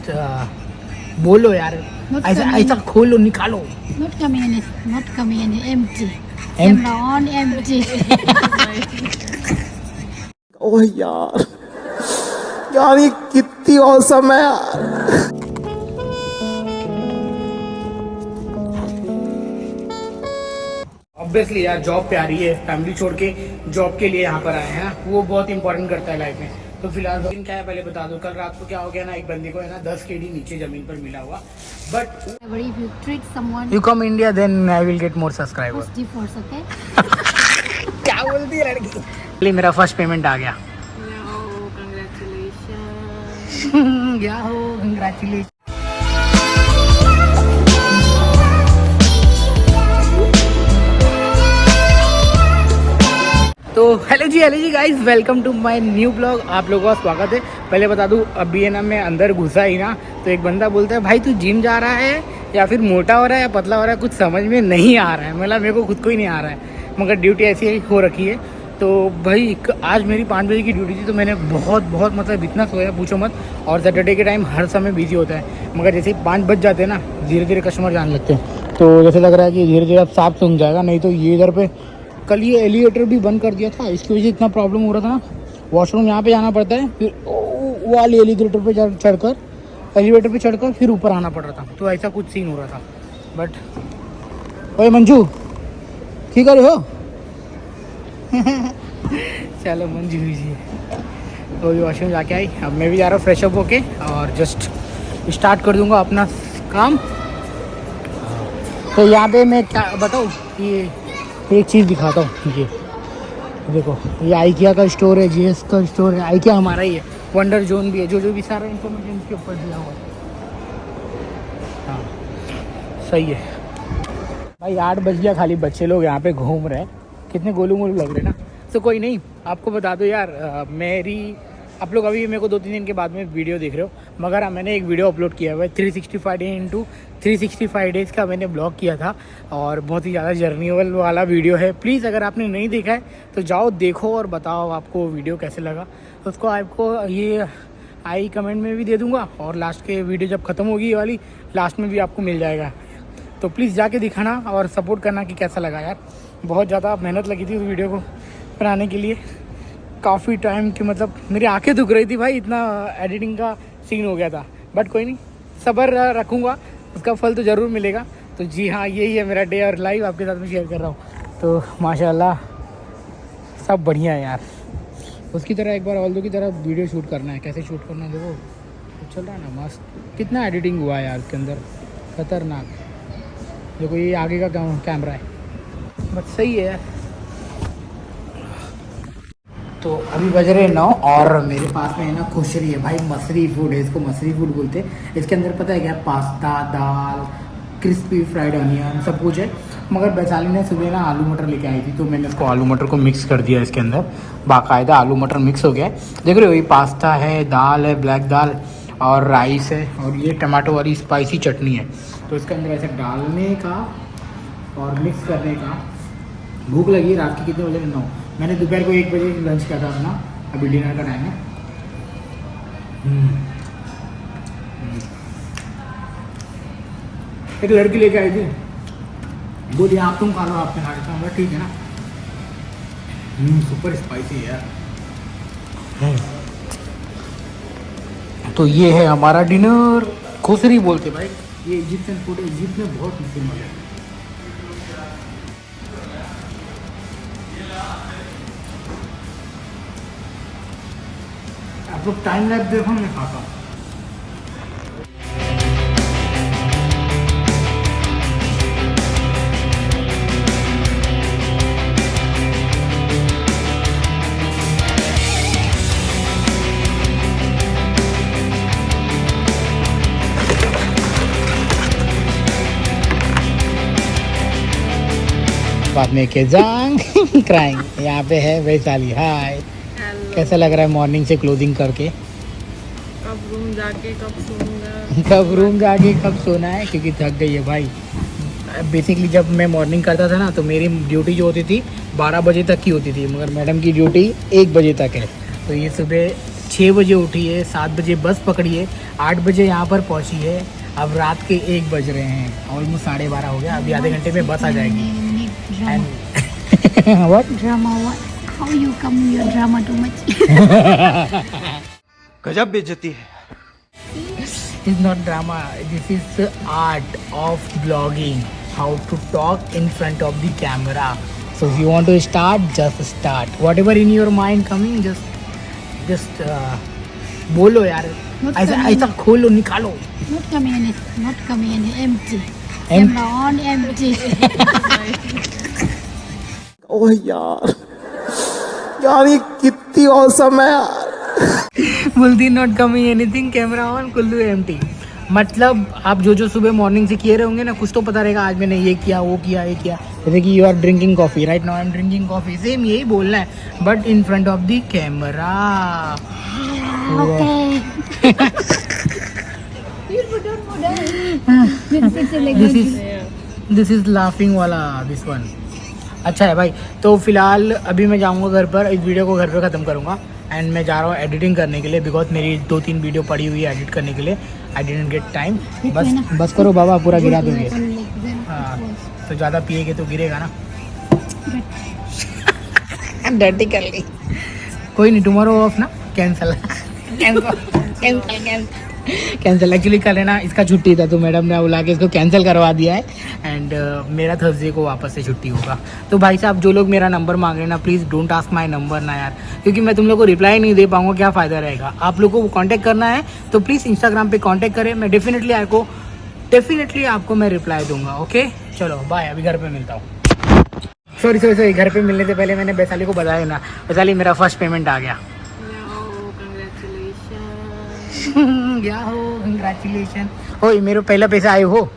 Just बोलो यार, ऐसा ऐसा खोलो निकालो। Not communist, not communist, empty. Empty. Camera on, empty. ओह यार, यार ये कितनी औसम है यार। ऑब्वियसली यार जॉब पे आ रही है, फैमिली छोड़ के जॉब के लिए यहाँ पर आए हैं, वो बहुत इंपॉर्टेंट करता है लाइफ में। तो फिलहाल क्या है पहले बता दो, कल रात को क्या हो गया ना, एक बंदे को है ना 10 kg नीचे जमीन पर मिला हुआ। But But if you treat someone you come India then I will get more subscriber. who's divorced, okay? क्या बोलती है लड़की। मेरा फर्स्ट पेमेंट आ गया। क्या हो, कंग्रेचुलेशन। तो हेलो जी guys, welcome to my new blog. आप लोगों का स्वागत है। पहले बता दूं, अभी है ना मैं अंदर घुसा ही ना, तो एक बंदा बोलता है भाई तू जिम जा रहा है या फिर मोटा हो रहा है या पतला हो रहा है, कुछ समझ में नहीं आ रहा है। मतलब मेरे को खुद को ही नहीं आ रहा है, मगर ड्यूटी ऐसी ही हो रखी है। तो भाई आज मेरी 5 बजे की ड्यूटी थी, तो मैंने बहुत मतलब इतना सोया पूछो मत। और सैटरडे के टाइम हर समय बिजी होता है, मगर जैसे ही 5 बज जाते हैं ना, धीरे धीरे कस्टमर जाने लगते हैं। तो जैसे लग रहा है कि धीरे धीरे अब साफ सूंघ जाएगा। नहीं तो ये इधर पे कल ये एलिवेटर भी बंद कर दिया था, इसकी वजह से इतना प्रॉब्लम हो रहा था ना। वॉशरूम यहाँ पे जाना पड़ता है, फिर वो वाली एलिवेटर पे चढ़कर एलिवेटर पे चढ़कर फिर ऊपर आना पड़ रहा था। तो ऐसा कुछ सीन हो रहा था। बट ओए मंजू, ठीक है हो। चलो मंजू जी तो अभी वॉशरूम जाके आई, अब मैं भी जा रहा हूँ फ्रेश अप होके और जस्ट स्टार्ट कर दूंगा अपना काम। तो यहाँ पे मैं क्या बताऊँ, ये एक चीज़ दिखाता हूँ। ये देखो, ये आइकिया का स्टोर है, जीएस का स्टोर है। आइकिया हमारा ही है, वंडर जोन भी है, जो भी सारा इन्फॉर्मेशन इसके ऊपर दिया हुआ है। हाँ सही है भाई। 8 बज गया, खाली बच्चे लोग यहाँ पे घूम रहे हैं, कितने गोलू मोलू लग रहे हैं ना। तो कोई नहीं, आपको बता दो यार, मेरी आप लोग अभी मेरे को 2-3 दिन के बाद में वीडियो देख रहे हो, मगर मैंने एक वीडियो अपलोड किया हुआ है 365 डे इंटू 365 डेज़ का मैंने ब्लॉग किया था, और बहुत ही ज़्यादा जर्नीवल वाला वीडियो है। प्लीज़ अगर आपने नहीं देखा है तो जाओ देखो और बताओ आपको वीडियो कैसे लगा। तो उसको आपको ये आई कमेंट में भी दे दूँगा, और लास्ट के वीडियो जब ख़त्म होगी ये वाली, लास्ट में भी आपको मिल जाएगा। तो प्लीज़ जाके दिखाना और सपोर्ट करना कि कैसा लगा यार। बहुत ज़्यादा मेहनत लगी थी उस वीडियो को बनाने के लिए, काफ़ी टाइम की, मतलब मेरी आंखें दुख रही थी भाई, इतना एडिटिंग का सीन हो गया था। बट कोई नहीं, सब्र रखूँगा, उसका फल तो ज़रूर मिलेगा। तो जी हाँ, यही है मेरा डे और लाइव आपके साथ में शेयर कर रहा हूँ। तो माशाल्लाह सब बढ़िया है यार। उसकी तरह एक बार ऑल्दो की तरह वीडियो शूट करना है। कैसे शूट करना है देखो, तो चल रहा है ना मस्त। कितना एडिटिंग हुआ है यार उसके अंदर, खतरनाक। देखो ये आगे का कैमरा है, बट सही है यार। तो अभी बज रहे 9 और मेरे पास में है ना खुशरी है भाई, मसरी फूड है, इसको मसरी फूड बोलते हैं। इसके अंदर पता है क्या, पास्ता, दाल, क्रिस्पी फ्राइड अनियन, सब कुछ है। मगर वैशाली ने सुबह ना आलू मटर लेके आई थी, तो मैंने इसको आलू मटर को मिक्स कर दिया इसके अंदर। बाकायदा आलू मटर मिक्स हो गया है, देख रहे हो। ये पास्ता है, दाल है, ब्लैक दाल और राइस है, और ये टमाटो वाली स्पाइसी चटनी है। तो इसके अंदर ऐसे डालने का और मिक्स करने का। भूख लगी, रात के कितने बजे, 9। मैंने दोपहर को 1 बजे लंच किया था अपना, अभी डिनर का टाइम है। एक लड़की लेके आई थी, बोली आप तुम खा लो, आपने खा लेता हूँ, ठीक है ना। सुपर स्पाइसी है यार। तो ये है हमारा डिनर, खुसरी बोलते भाई। ये इजिप्शियन फूड है, इजिप्ट में बहुत फेमस है। आप लोग टाइम लैप्स देखो, मैं खाता हूँ। बाद में के जांग क्राइंग। यहाँ पे है वैशाली। हाय, कैसा लग रहा है मॉर्निंग से क्लोथिंग करके? अब रूम जाके कब सोऊंगा? कब रूम जाके कब सोना है, क्योंकि थक गई है भाई। बेसिकली जब मैं मॉर्निंग करता था ना, तो मेरी ड्यूटी जो होती थी 12 बजे तक की होती थी, मगर मैडम की ड्यूटी 1 बजे तक है। तो ये सुबह 6 बजे उठी है, 7 बजे बस पकड़ी है, 8 बजे यहाँ पर पहुँची है। अब रात के 1 बज रहे हैं, ऑलमोस्ट 12:30 हो गया। अभी आधे घंटे में बस आ जाएगी। What? Drama what? How you come your drama too much? गजब बेइज्जती है। It's not drama. This is the art of vlogging. How to talk in front of the camera. So if you want to start, just start. Whatever in your mind coming, just बोलो यार। Not ऐसा coming. ऐसा खोलो, निकालो। Not communist, not communist, empty. Empty. Camera on, empty. ओह यार, यार ये कितनी औसम है यार। बोलती not coming anything, camera on, Kullu empty. मतलब आप जो सुबह मॉर्निंग से किए रहे होंगे ना, कुछ तो पता रहेगा आज मैंने ये किया, वो किया, ये किया। जैसे कि you are drinking coffee, right now I am drinking coffee, same यही बोलना है, but in front of the camera. Okay. This is laughing वाला, दिस वन अच्छा है भाई। तो फिलहाल अभी मैं जाऊंगा घर पर, इस वीडियो को घर पे ख़त्म करूंगा एंड मैं जा रहा हूँ एडिटिंग करने के लिए, बिकॉज मेरी 2-3 वीडियो पड़ी हुई है एडिट करने के लिए। I didn't get time. बस करो बाबा, पूरा गिरा दोगे। हाँ, तो ज़्यादा पिएगे तो गिरेगा ना। डर्टी कर ली, कोई नहीं, टुमारो ऑफ ना, कैंसल कैंसिल। एक्चुअली कल है ना इसका छुट्टी था, तो मैडम ने बुला के इसको कैंसिल करवा दिया है एंड मेरा थर्सडे को वापस से छुट्टी होगा। तो भाई साहब जो लोग मेरा नंबर मांग रहे हैं ना, please don't ask my number ना यार, क्योंकि मैं तुम लोग को रिप्लाई नहीं दे पाऊंगा, क्या फ़ायदा रहेगा। आप लोगों को कांटेक्ट करना है तो प्लीज़ इंस्टाग्राम पे कांटेक्ट करें, मैं डेफिनेटली आपको मैं रिप्लाई दूंगा। ओके चलो बाय, अभी घर पर मिलता हूँ। सॉरी, घर पे मिलने से पहले मैंने वैशाली को बताया ना, वैशाली मेरा फर्स्ट पेमेंट आ गया। कंग्रेचुलेशन। ओए मेरे पहला पैसा आए हो।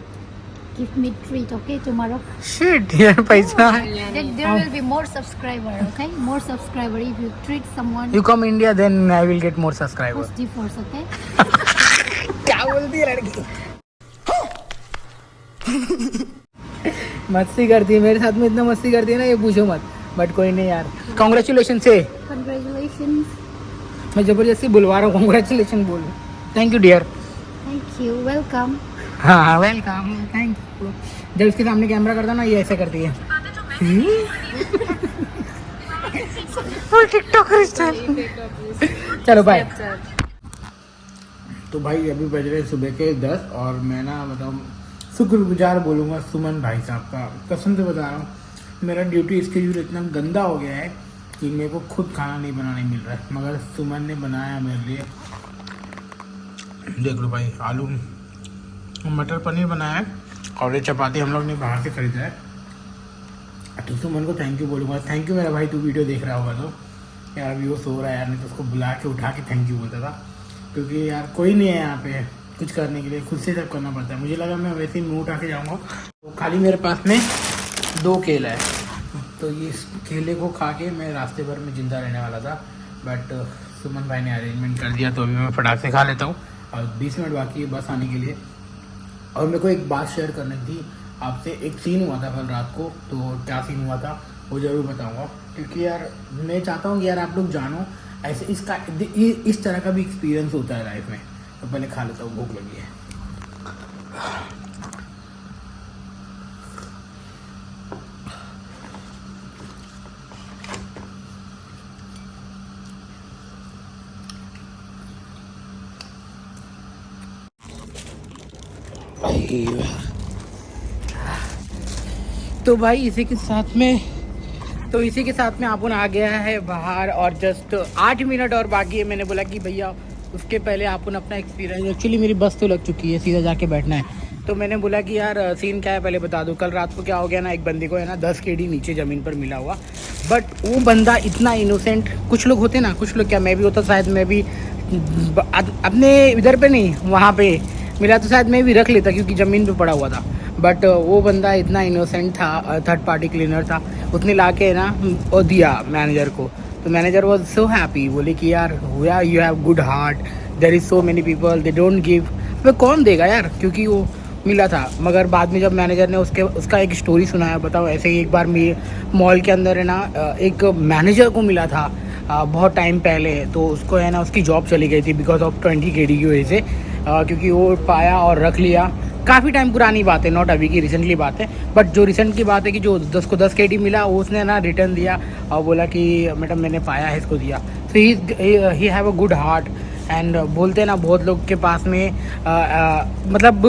Give me treat, okay, tomorrow. Shit यार, पैसा Then there will be more subscriber, okay? More subscriber if you treat someone. You come India then I will get more subscriber. Positive force, okay? क्या बोलती है लड़की। मस्ती करती है मेरे साथ में, इतना मस्ती करती है ना, ये पूछो मत, बट कोई नहीं यार। कॉन्ग्रेचुलेशन से Congratulations. मैं जबरदस्ती बुलवा रहा हूँ, कॉन्ग्रेचुलेशन बोल। Thank you dear. Thank you. Welcome. हाँ वेलकम, थैंक यू। जब इसके सामने कैमरा करता ना, ये ऐसे करती है। TikToker style. चलो बाय। तो भाई अभी बज रहे सुबह के 10 और मैं ना मतलब शुक्रगुजार बोलूँगा सुमन भाई साहब का, कसम से बता रहा हूँ। मेरा ड्यूटी स्केड्यूल इतना गंदा हो गया है कि मेरे को खुद खाना नहीं बनाने मिल रहा है, मगर सुमन ने बनाया मेरे लिए। देख लो भाई, आलू मटर पनीर बनाया है और ये चपाती हम लोग ने बाहर से खरीदा है। तो सुमन को थैंक यू बोलूँगा। थैंक यू मेरा भाई, तू वीडियो देख रहा होगा तो यार। अभी वो सो रहा है यार, नहीं तो उसको बुला के उठा के थैंक यू बोलता था, क्योंकि यार कोई नहीं है यहाँ पे कुछ करने के लिए, खुद से सब करना पड़ता है। मुझे लगा मैं वैसे ही मुँह उठा के जाऊँगा। तो खाली मेरे पास में 2 केला है, तो ये इस केले को खा के मैं रास्ते भर में ज़िंदा रहने वाला था, बट सुमन भाई ने अरेंजमेंट कर दिया, तो अभी मैं फटाक से खा लेता हूँ। और 20 मिनट बाकी है बस आने के लिए। और मेरे को एक बात शेयर करनी थी आपसे। एक सीन हुआ था कल रात को, तो क्या सीन हुआ था वो ज़रूर बताऊँगा, क्योंकि यार मैं चाहता हूँ कि यार आप लोग जानो ऐसे इस तरह का भी एक्सपीरियंस होता है लाइफ में। तो पहले खा लेता हूँ, भूख लगी है। तो भाई इसी के साथ में अपन आ गया है बाहर, और जस्ट 8 मिनट और बाकी है। मैंने बोला कि भैया उसके पहले अपन अपना एक्सपीरियंस, एक्चुअली मेरी बस तो लग चुकी है, सीधा जाके बैठना है। तो मैंने बोला कि यार सीन क्या है पहले बता दूं। कल रात को क्या हो गया ना, एक बंदे को है ना 10 kd नीचे ज़मीन पर मिला हुआ, बट वो बंदा इतना इनोसेंट। कुछ लोग होते ना, कुछ लोग क्या, मैं भी होता शायद, मैं भी अपने इधर पे नहीं वहाँ पे मिला तो शायद मैं भी रख लेता, क्योंकि ज़मीन पे पड़ा हुआ था। बट वो बंदा इतना इनोसेंट था, थर्ड पार्टी क्लीनर था, उसने ला के ना वो दिया मैनेजर को। तो मैनेजर वॉज सो हैप्पी, बोले कि यार you have good heart, there is so many people they don't give. वे कौन देगा यार, क्योंकि वो मिला था। मगर बाद में जब मैनेजर ने उसका एक स्टोरी सुनाया, बताओ ऐसे ही एक बार मॉल के अंदर है ना एक मैनेजर को मिला था बहुत टाइम पहले, तो उसको है ना उसकी जॉब चली गई थी बिकॉज ऑफ 20 KD की वजह से, क्योंकि वो पाया और रख लिया। काफ़ी टाइम पुरानी बात है, नॉट अभी की रिसेंटली बात है, बट जो रिसेंट की बात है कि जो 10 KD मिला वो उसने ना रिटर्न दिया और बोला कि मैडम मैंने पाया है, इसको दिया। So he have a good heart and बोलते हैं ना बहुत लोग के पास में मतलब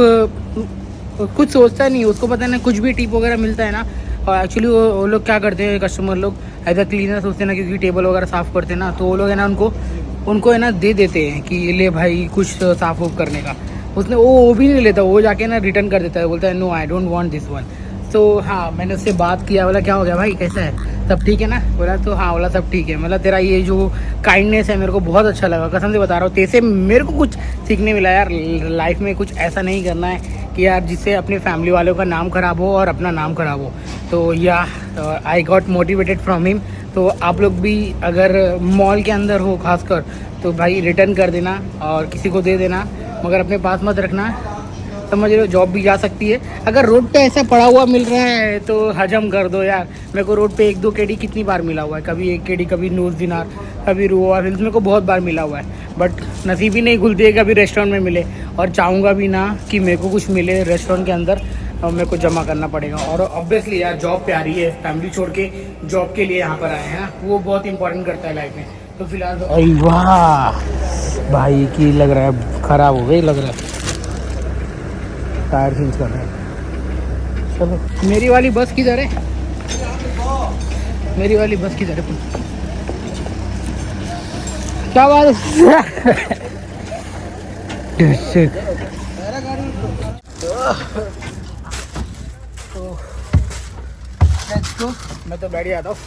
कुछ सोचता नहीं, उसको पता है ना कुछ भी टिप वगैरह मिलता है ना, और एक्चुअली वो लोग क्या करते हैं कस्टमर लोग एज अ क्लीनर सोचते हैं ना, क्योंकि टेबल वगैरह साफ़ करते हैं ना, तो वो लोग है ना उनको है ना दे देते हैं कि ले भाई कुछ साफ़ वूफ करने का। उसने वो भी नहीं लेता, वो जाके ना रिटर्न कर देता है, बोलता है no I don't want this one. तो हाँ मैंने उससे बात किया, बोला क्या हो गया भाई कैसा है, सब ठीक है ना? बोला तो हाँ, बोला सब ठीक है। मतलब तेरा ये जो काइंडनेस है मेरे को बहुत अच्छा लगा, कसम से बता रहा हूँ, तेरे मेरे को कुछ सीखने मिला यार। लाइफ में कुछ ऐसा नहीं करना है कि यार जिससे अपने फैमिली वालों का नाम ख़राब हो और अपना नाम ख़राब हो। तो या I got motivated from him. तो आप लोग भी अगर मॉल के अंदर हो खासकर तो भाई रिटर्न कर देना और किसी को दे देना, मगर अपने पास मत रखना, समझ रहे हो? जॉब भी जा सकती है। अगर रोड पे ऐसा पड़ा हुआ मिल रहा है तो हजम कर दो यार। मेरे को रोड पे 1-2 KD कितनी बार मिला हुआ है, कभी 1 KD, कभी नूर दिनार, कभी रुआ हिल्स, मेरे को बहुत बार मिला हुआ है, बट नसीब ही नहीं खुलती है कभी रेस्टोरेंट में मिले, और चाहूँगा भी ना कि मेरे को कुछ मिले रेस्टोरेंट के अंदर, और मेरे को जमा करना पड़ेगा। और ऑब्वियसली यार जॉब प्यारी है, फैमिली छोड़ के जॉब के लिए यहाँ पर आए हैं, वो बहुत इंपॉर्टेंट करता है लाइफ में। तो फिलहाल अरे वाह भाई की लग रहा है ख़राब हो गई, लग रहा है टायर चेंज कर रहे हैं। चलो मेरी वाली बस किधर है? मेरी वाली बस किधर है? क्या बात है? मैं तो बैठ जाता हूँ,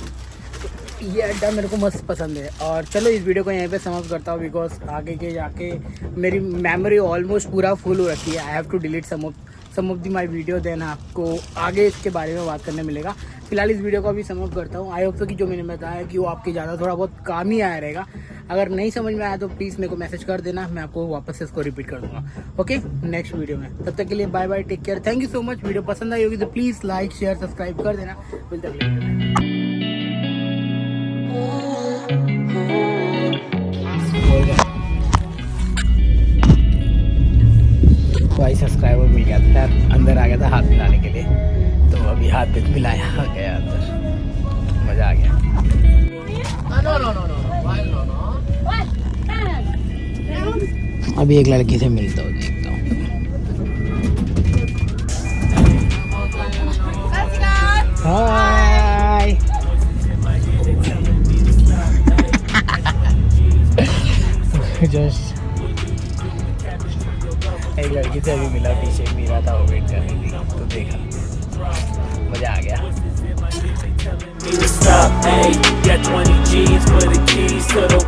ये अड्डा मेरे को मस्त पसंद है। और चलो इस वीडियो को यहीं पे समाप्त करता हूँ, बिकॉज आगे के जाके मेरी मेमोरी ऑलमोस्ट पूरा फुल हो रखी है। I have to delete some of the my video, then आपको आगे इसके बारे में बात करने मिलेगा। फिलहाल इस वीडियो को अभी समाप्त करता हूँ। आई होप तो कि जो मैंने बताया कि वो आपके ज़्यादा थोड़ा बहुत काम ही आया रहेगा। अगर नहीं समझ में आया तो प्लीज़ मेरे को मैसेज कर देना, मैं आपको वापस से इसको रिपीट कर दूँगा। ओके, नेक्स्ट वीडियो में। तब तक के लिए bye bye, take care, thank you so much. Video पसंद आई होगी तो प्लीज़ लाइक शेयर सब्सक्राइब कर देना। मिलते हैं अगले वीडियो में। भाई सब्सक्राइबर मिल गया था यार, अंदर आ गया था हाथ मिलाने के लिए, तो अभी हाथ मिलाया गया अंदर, मज़ा आ गया। अभी एक लड़की से मिलता हूँ, देखता हूँ। हाय जस्ट एक लड़की से अभी मिला, पीछे मेरा था, वो वेट कर रही थी, तो देखा, मजा आ गया। Stop, hey, got 20 G's for the keys to the